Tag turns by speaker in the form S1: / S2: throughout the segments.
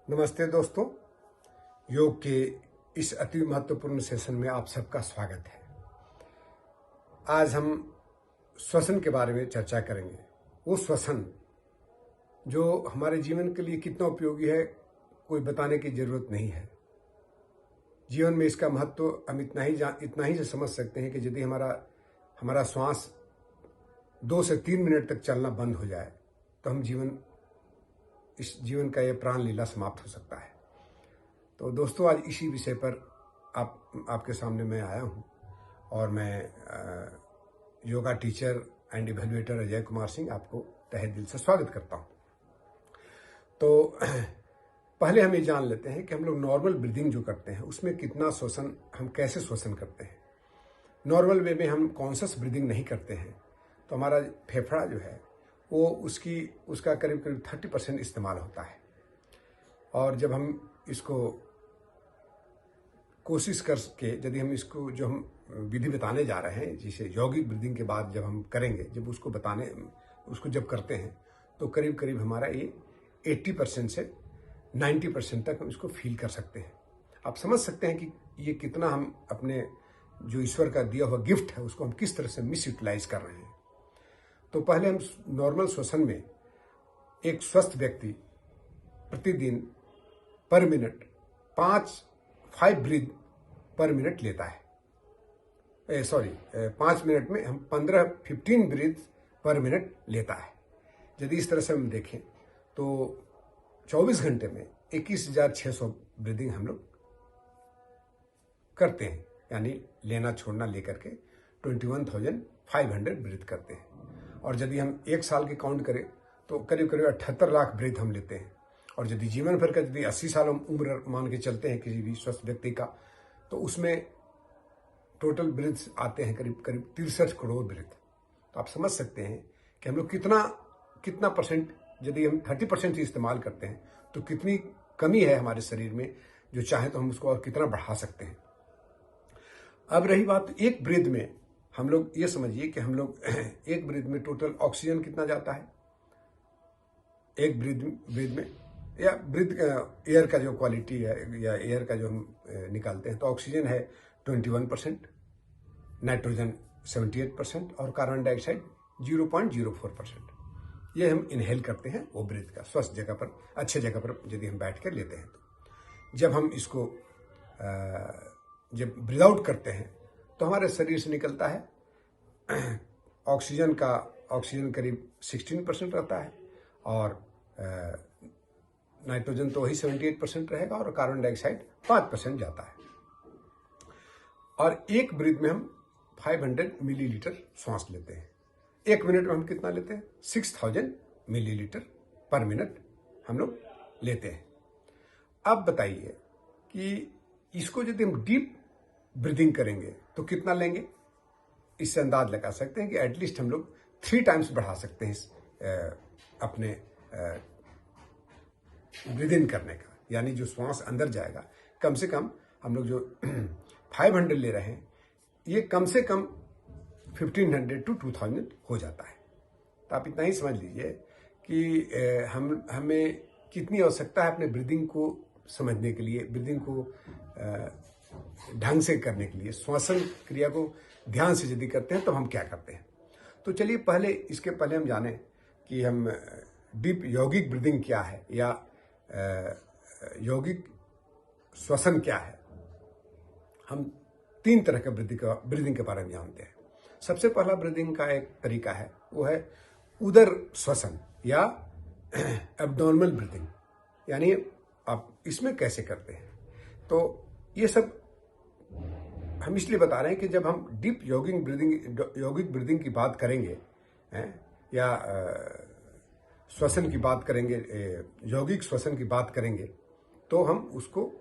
S1: नमस्ते दोस्तों, योग के इस अति महत्वपूर्ण सेशन में आप सबका स्वागत है। आज हम श्वसन के बारे में चर्चा करेंगे। वो श्वसन जो हमारे जीवन के लिए कितना उपयोगी है, कोई बताने की जरूरत नहीं है। जीवन में इसका महत्व हम इतना ही से समझ सकते हैं कि यदि हमारा श्वास 2 से 3 मिनट तक चलना बंद हो जाए तो इस जीवन का ये प्राण लीला समाप्त हो सकता है। तो दोस्तों, आज इसी विषय पर आपके सामने मैं आया हूँ और मैं yoga teacher and evaluator Ajay Kumar Singh आपको तहे दिल से स्वागत करता हूँ। तो पहले हम ये जान लेते हैं कि हम लोग नॉर्मल ब्रीदिंग जो करते हैं उसमें कितना श्वसन, हम कैसे श्वसन करते हैं। नॉर्मल वे में हम कॉन्शियस ब्रीदिंग नहीं करते हैं तो हमारा फेफड़ा जो है वो उसका करीब 30% इस्तेमाल होता है। और जब हम इसको कोशिश करके, यदि हम इसको जो हम विधि बताने जा रहे हैं, जिसे यौगिक ब्रीदिंग के बाद जब हम करेंगे, उसको जब करते हैं तो करीब करीब हमारा ये 80% से 90% तक हम इसको फील कर सकते हैं। आप समझ सकते हैं कि ये कितना हम अपने जो ईश्वर का दिया हुआ गिफ्ट है उसको हम किस तरह से मिस यूटिलाइज कर रहे हैं। तो पहले हम नॉर्मल श्वसन में एक स्वस्थ व्यक्ति प्रतिदिन पर मिनट 5 ब्रीथ पर मिनट लेता है। 5 मिनट में हम 15 ब्रीथ पर मिनट लेता है। यदि इस तरह से हम देखें तो 24 घंटे में 21,600 ब्रीदिंग हम लोग करते हैं, यानी लेना छोड़ना लेकर के 21,500 ब्रीथ करते हैं। और यदि हम 1 साल के काउंट करें तो करीब 78 लाख ब्रीथ हम लेते हैं। और यदि जीवन भर का, यदि 80 साल हम उम्र मान के चलते हैं किसी भी स्वस्थ व्यक्ति का, तो उसमें टोटल ब्रीथ आते हैं करीब 63 करोड़ ब्रीथ। तो आप समझ सकते हैं कि हम लोग कितना परसेंट, यदि हम 30% ही इस्तेमाल करते हैं तो कितनी कमी है हमारे शरीर में, जो चाहे तो हम उसको और कितना बढ़ा सकते हैं। अब रही बात एक ब्रीथ में, हम लोग ये समझिए कि हम लोग एक ब्रीथ में टोटल ऑक्सीजन कितना जाता है एक ब्रीथ में, या ब्रीथ एयर का जो क्वालिटी है या एयर का जो हम निकालते हैं, तो ऑक्सीजन है 21%, नाइट्रोजन 78% और कार्बन डाइऑक्साइड 0.04%। ये हम इनहेल करते हैं वो ब्रीथ का, स्वस्थ जगह पर, अच्छे जगह पर यदि हम बैठ कर लेते हैं। तो जब हम इसको जब ब्रीथ आउट करते हैं तो हमारे शरीर से निकलता है ऑक्सीजन करीब 16% रहता है, और नाइट्रोजन तो वही 78% रहेगा, और कार्बन डाइऑक्साइड 5% जाता है। और एक ब्रीथ में हम 500 मिलीलीटर श्वास लेते हैं। 1 मिनट में हम कितना लेते हैं? 6000 मिलीलीटर पर मिनट हम लोग लेते हैं। अब बताइए कि इसको यदि हम डीप ब्रीदिंग करेंगे तो कितना लेंगे? इससे अंदाज लगा सकते हैं कि एटलीस्ट हम लोग 3 टाइम्स बढ़ा सकते हैं अपने ब्रीदिंग करने का, यानी जो श्वास अंदर जाएगा, कम से कम हम लोग जो 500 ले रहे हैं, ये कम से कम 1500 to 2000 हो जाता है। तो आप इतना ही समझ लीजिए कि हमें कितनी आवश्यकता है अपने ब्रीदिंग को समझने के लिए, ब्रीदिंग को ढंग से करने के लिए। श्वसन क्रिया को ध्यान से यदि करते हैं तो हम क्या करते हैं। तो चलिए इसके पहले हम जाने कि हम डीप यौगिक ब्रीदिंग क्या है, या यौगिक श्वसन क्या है। हम 3 तरह के ब्रीदिंग के बारे में जानते हैं। सबसे पहला ब्रीदिंग का एक तरीका है, वो है उदर श्वसन या एब्डोमिनल ब्रीदिंग, यानी आप इसमें कैसे करते हैं। तो ये सब हम इसलिए बता रहे हैं कि जब हम डीप यौगिक ब्रीदिंग की बात करेंगे, या श्वसन की बात करेंगे, यौगिक श्वसन की बात करेंगे, तो हम उसको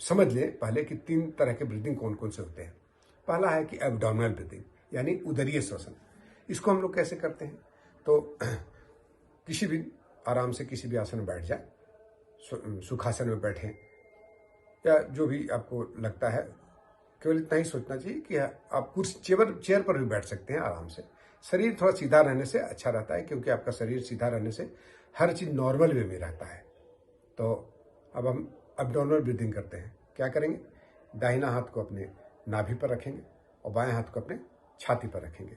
S1: समझ लें पहले कि 3 तरह के ब्रीदिंग कौन कौन से होते हैं। पहला है कि एब्डोमिनल ब्रीदिंग, यानी उदरीय श्वसन। इसको हम लोग कैसे करते हैं? तो आराम से किसी भी आसन में बैठ जाए, सुखासन में बैठें, या जो भी आपको लगता है, केवल इतना ही सोचना चाहिए कि आप चेयर पर भी बैठ सकते हैं आराम से। शरीर थोड़ा सीधा रहने से अच्छा रहता है, क्योंकि आपका शरीर सीधा रहने से हर चीज़ नॉर्मल वे में रहता है। तो अब हम एब्डोमिनल ब्रीदिंग करते हैं। क्या करेंगे? दाहिना हाथ को अपने नाभि पर रखेंगे और बाएं हाथ को अपने छाती पर रखेंगे।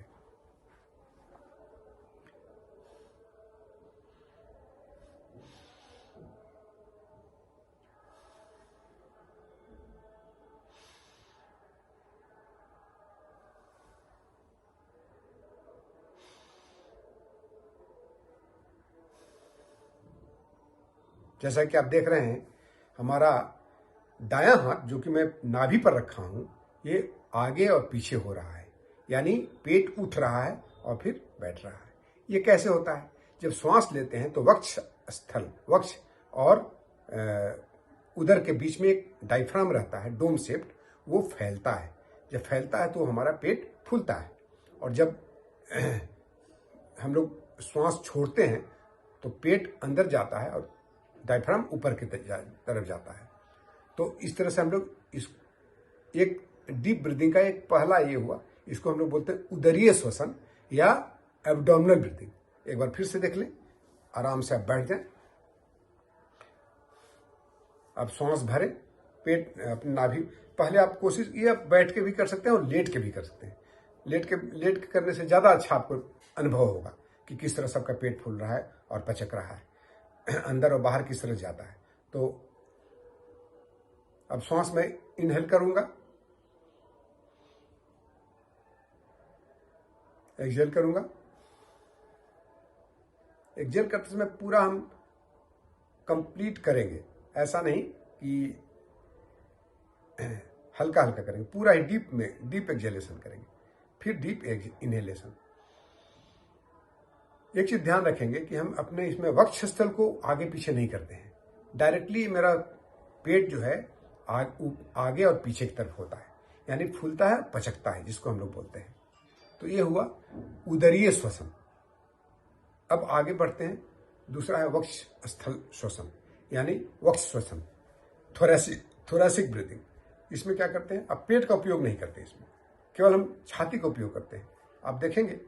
S1: जैसा कि आप देख रहे हैं, हमारा दायां हाथ जो कि मैं नाभि पर रखा हूं, ये आगे और पीछे हो रहा है, यानी पेट उठ रहा है और फिर बैठ रहा है। ये कैसे होता है? जब श्वास लेते हैं तो वक्ष स्थल, वक्ष और उदर के बीच में एक डायफ्राम रहता है, डोम शेप्ड, वो फैलता है। जब फैलता है तो हमारा पेट फूलता है, और जब हम लोग श्वास छोड़ते हैं तो पेट अंदर जाता है और डायफ्राम ऊपर की तरफ जाता है। तो इस तरह से हम लोग इस एक डीप ब्रीदिंग का एक पहला ये हुआ, इसको हम लोग बोलते हैं उदरीय श्वसन या एब्डोमिनल ब्रीदिंग। एक बार फिर से देख लें, आराम से आप बैठ जाएं, आप श्वास भरें, पेट अपनी नाभि, पहले आप कोशिश ये आप बैठ के भी कर सकते हैं और लेट के भी कर सकते हैं। लेट के करने से ज़्यादा अच्छा आपको अनुभव होगा कि किस तरह सबका पेट फूल रहा है और पचक रहा है, अंदर और बाहर किस तरह जाता है। तो अब श्वास में इनहेल करूंगा, एक्सहेल करूंगा। एक्सहेल करते समय पूरा हम कंप्लीट करेंगे, ऐसा नहीं कि हल्का हल्का करेंगे, पूरा ही डीप एक्सहेलेशन करेंगे, फिर डीप इनहेलेशन। एक चीज ध्यान रखेंगे कि हम अपने इसमें वक्षस्थल को आगे पीछे नहीं करते हैं। डायरेक्टली मेरा पेट जो है आगे और पीछे की तरफ होता है, यानी फूलता है, पचकता है, जिसको हम लोग बोलते हैं। तो ये हुआ उदरीय श्वसन। अब आगे बढ़ते हैं, दूसरा है वक्ष स्थल श्वसन, यानी वक्ष श्वसन, थोरैसिक ब्रीदिंग। इसमें क्या करते हैं? अब पेट का उपयोग नहीं करते, इसमें केवल हम छाती का उपयोग करते हैं। आप देखेंगे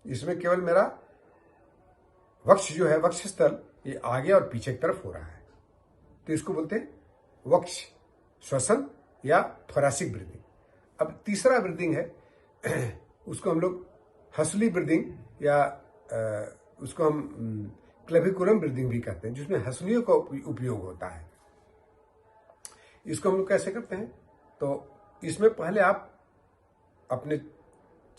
S1: इसमें केवल मेरा वक्ष जो है, वक्ष स्थल, ये आगे और पीछे की तरफ हो रहा है, तो इसको बोलते हैं वक्ष श्वसन या थोरैसिक ब्रीदिंग। अब तीसरा ब्रीदिंग है, उसको हम लोग हंसुली ब्रीदिंग या उसको हम क्लेविकुलम ब्रीदिंग भी कहते हैं, जिसमें हंसुलियों का उपयोग होता है। इसको हम लोग कैसे करते हैं? तो इसमें पहले आप अपने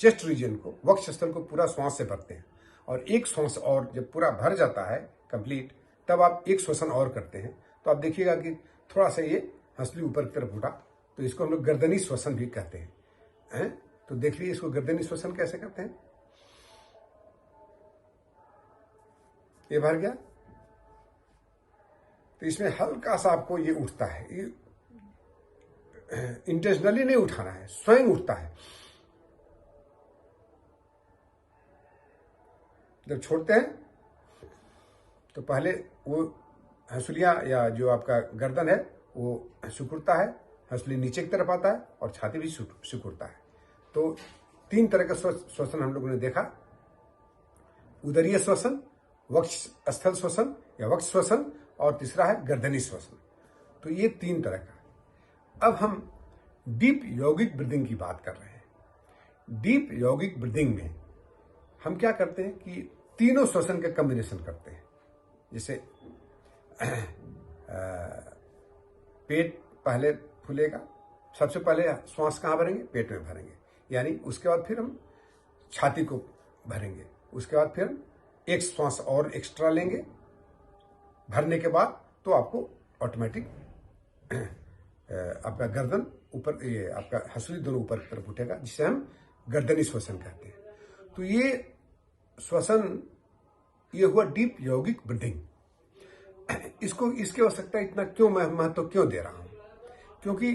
S1: चेस्ट रीजन को, वक्ष स्थल को पूरा श्वास से भरते हैं, और एक श्वास और जब पूरा भर जाता है कंप्लीट, तब आप एक श्वसन और करते हैं। तो आप देखिएगा कि थोड़ा सा ये हंसली ऊपर की तरफ उठा, तो इसको हम लोग गर्दनी श्वसन भी कहते हैं। तो देख लीजिए इसको गर्दनी श्वसन कैसे करते हैं। ये भर गया, तो इसमें हल्का सा आपको ये उठता है, ये इंटेंशनली नहीं उठाना है, स्वयं उठता है। जब छोड़ते हैं तो पहले वो हंसुलियां या जो आपका गर्दन है वो सिकुड़ता है, हंसुली नीचे की तरफ आता है और छाती भी सिकुड़ता है। तो तीन तरह का श्वसन हम लोगों ने देखा, उदरीय श्वसन, वक्ष स्थल श्वसन या वक्ष श्वसन, और तीसरा है गर्दनी श्वसन। तो ये तीन तरह का। अब हम डीप यौगिक ब्रीदिंग की बात कर रहे हैं। डीप यौगिक ब्रीदिंग में हम क्या करते हैं कि तीनों श्वसन का कॉम्बिनेशन करते हैं। जैसे पेट पहले फूलेगा, सबसे पहले श्वास कहाँ भरेंगे? पेट में भरेंगे, यानी उसके बाद फिर हम छाती को भरेंगे, उसके बाद फिर हम एक श्वास और एक्स्ट्रा लेंगे। भरने के बाद तो आपको ऑटोमेटिक आपका गर्दन ऊपर, ये आपका हंसुली दोनों ऊपर की तरफ उठेगा, जिसे हम गर्दनी श्वसन कहते हैं। तो ये श्वसन, ये हुआ डीप यौगिक ब्रीदिंग। इसको, इसकी आवश्यकता इतना क्यों, मैं महत्व क्यों दे रहा हूं? क्योंकि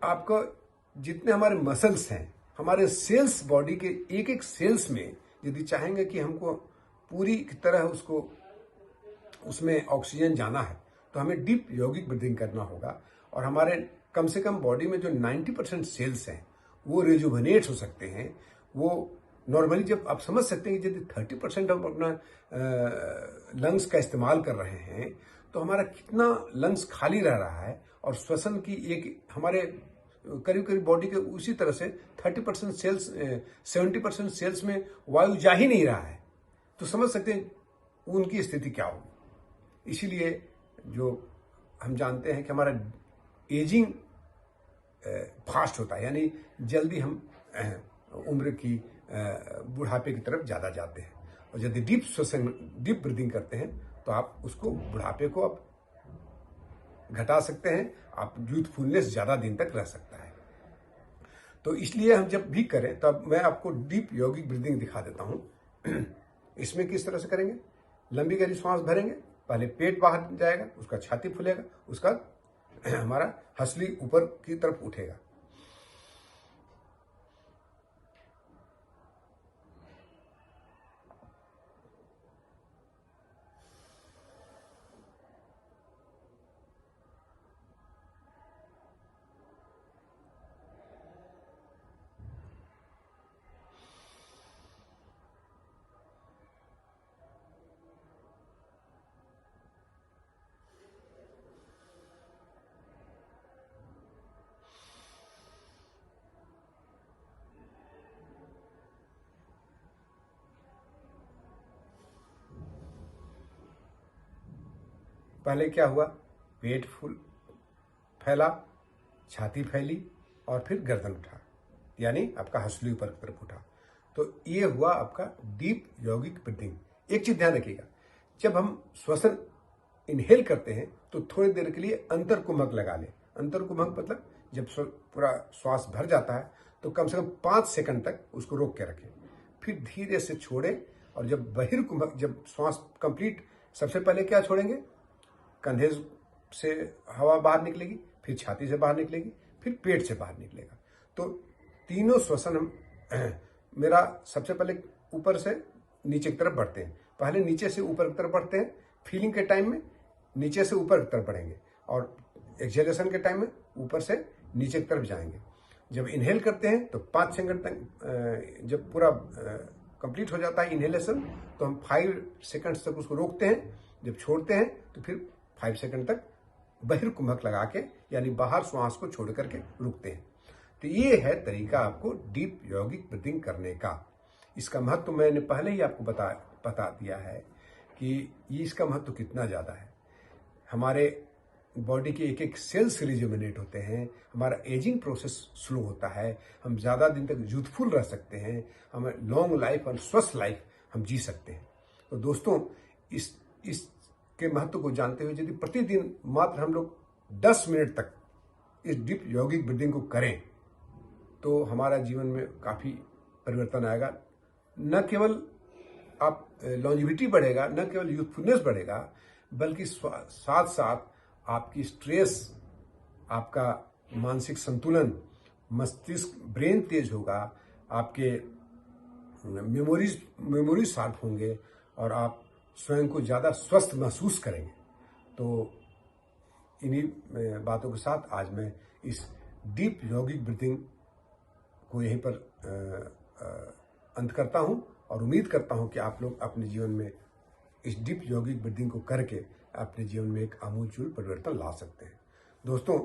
S1: आपका जितने हमारे मसल्स हैं, हमारे सेल्स, बॉडी के एक एक सेल्स में यदि चाहेंगे कि हमको पूरी की तरह उसमें ऑक्सीजन जाना है, तो हमें डीप यौगिक ब्रीदिंग करना होगा। और हमारे कम से कम बॉडी में जो 90% सेल्स हैं वो रिजुवनेट हो सकते हैं। वो नॉर्मली, जब आप समझ सकते हैं कि यदि 30% हम अपना लंग्स का इस्तेमाल कर रहे हैं तो हमारा कितना लंग्स खाली रह रहा है, और श्वसन की एक हमारे करीब करीब बॉडी के उसी तरह से 30% सेल्स 70% सेल्स में वायु जा ही नहीं रहा है, तो समझ सकते हैं उनकी स्थिति क्या होगी। इसीलिए जो हम जानते हैं कि हमारा एजिंग फास्ट होता है, यानी जल्दी हम उम्र की बुढ़ापे की तरफ ज़्यादा जाते हैं। और यदि डीप ब्रीदिंग करते हैं तो आप उसको, बुढ़ापे को आप घटा सकते हैं, आप यूथफुलनेस ज़्यादा दिन तक रह सकता है। तो इसलिए हम जब भी करें तब मैं आपको डीप यौगिक ब्रीदिंग दिखा देता हूँ। इसमें किस तरह से करेंगे, लंबी गहरी सांस भरेंगे, पहले पेट बाहर जाएगा, उसका छाती फूलेगा, उसका हमारा हंसली ऊपर की तरफ उठेगा। पहले क्या हुआ, पेट फैला, छाती फैली और फिर गर्दन उठा, यानी आपका हंसली ऊपर की तरफ उठा। तो ये हुआ आपका डीप यौगिक ब्रीदिंग। एक चीज ध्यान रखिएगा, जब हम श्वसन इनहेल करते हैं तो थोड़ी देर के लिए अंतर कुंभक लगा लें। अंतर कुंभक मतलब जब पूरा श्वास भर जाता है तो कम से कम 5 सेकंड तक उसको रोक के रखें, फिर धीरे से छोड़ें। और जब बहिर्कुंभक, जब श्वास कंप्लीट, सबसे पहले क्या छोड़ेंगे, कंधे से हवा बाहर निकलेगी, फिर छाती से बाहर निकलेगी, फिर पेट से बाहर निकलेगा। तो तीनों श्वसन हम मेरा सबसे पहले ऊपर से नीचे की तरफ बढ़ते हैं, पहले नीचे से ऊपर की तरफ बढ़ते हैं, फीलिंग के टाइम में नीचे से ऊपर की तरफ बढ़ेंगे, और एक्सेलेशन के टाइम में ऊपर से नीचे की तरफ जाएंगे। जब इनहेल करते हैं तो 5 सेकंड तक, जब पूरा कंप्लीट हो जाता है इनहेलेशन, तो हम 5 सेकंड्स तक उसको रोकते हैं। जब छोड़ते हैं तो फिर 5 सेकंड तक बहिर्कुंभक लगा के, यानी बाहर श्वास को छोड़ करके रुकते हैं। तो ये है तरीका आपको डीप यौगिक ब्रीदिंग करने का। इसका महत्व मैंने पहले ही आपको बता दिया है कि इसका महत्व कितना ज़्यादा है। हमारे बॉडी के एक एक सेल्स रिजुमिनेट होते हैं, हमारा एजिंग प्रोसेस स्लो होता है, हम ज़्यादा दिन तक यूथफुल रह सकते हैं, हमें लॉन्ग लाइफ और स्वस्थ लाइफ हम जी सकते हैं। तो दोस्तों, इसके महत्व को जानते हुए यदि प्रतिदिन मात्र हम लोग 10 मिनट तक इस डीप यौगिक ब्रीदिंग को करें तो हमारा जीवन में काफ़ी परिवर्तन आएगा। न केवल आप लॉन्जिविटी बढ़ेगा, न केवल यूथफुलनेस बढ़ेगा, बल्कि साथ साथ आपकी स्ट्रेस, आपका मानसिक संतुलन, मस्तिष्क, ब्रेन तेज होगा, आपके मेमोरीज शार्प होंगे और आप स्वयं को ज़्यादा स्वस्थ महसूस करेंगे। तो इन्हीं बातों के साथ आज मैं इस डीप यौगिक ब्रीथिंग को यहीं पर अंत करता हूं और उम्मीद करता हूं कि आप लोग अपने जीवन में इस डीप यौगिक ब्रीथिंग को करके अपने जीवन में एक आमूलचूल परिवर्तन ला सकते हैं। दोस्तों,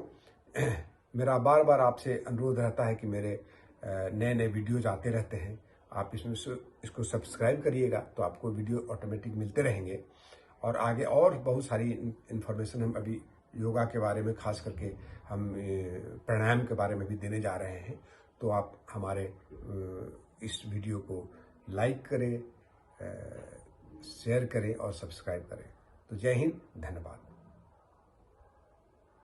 S1: मेरा बार बार आपसे अनुरोध रहता है कि मेरे नए नए वीडियोज आते रहते हैं, आप इसको सब्सक्राइब करिएगा तो आपको वीडियो ऑटोमेटिक मिलते रहेंगे। और आगे और बहुत सारी इन्फॉर्मेशन हम अभी योगा के बारे में, खास करके हम प्राणायाम के बारे में भी देने जा रहे हैं। तो आप हमारे इस वीडियो को लाइक करें, शेयर करें और सब्सक्राइब करें। तो जय हिंद, धन्यवाद।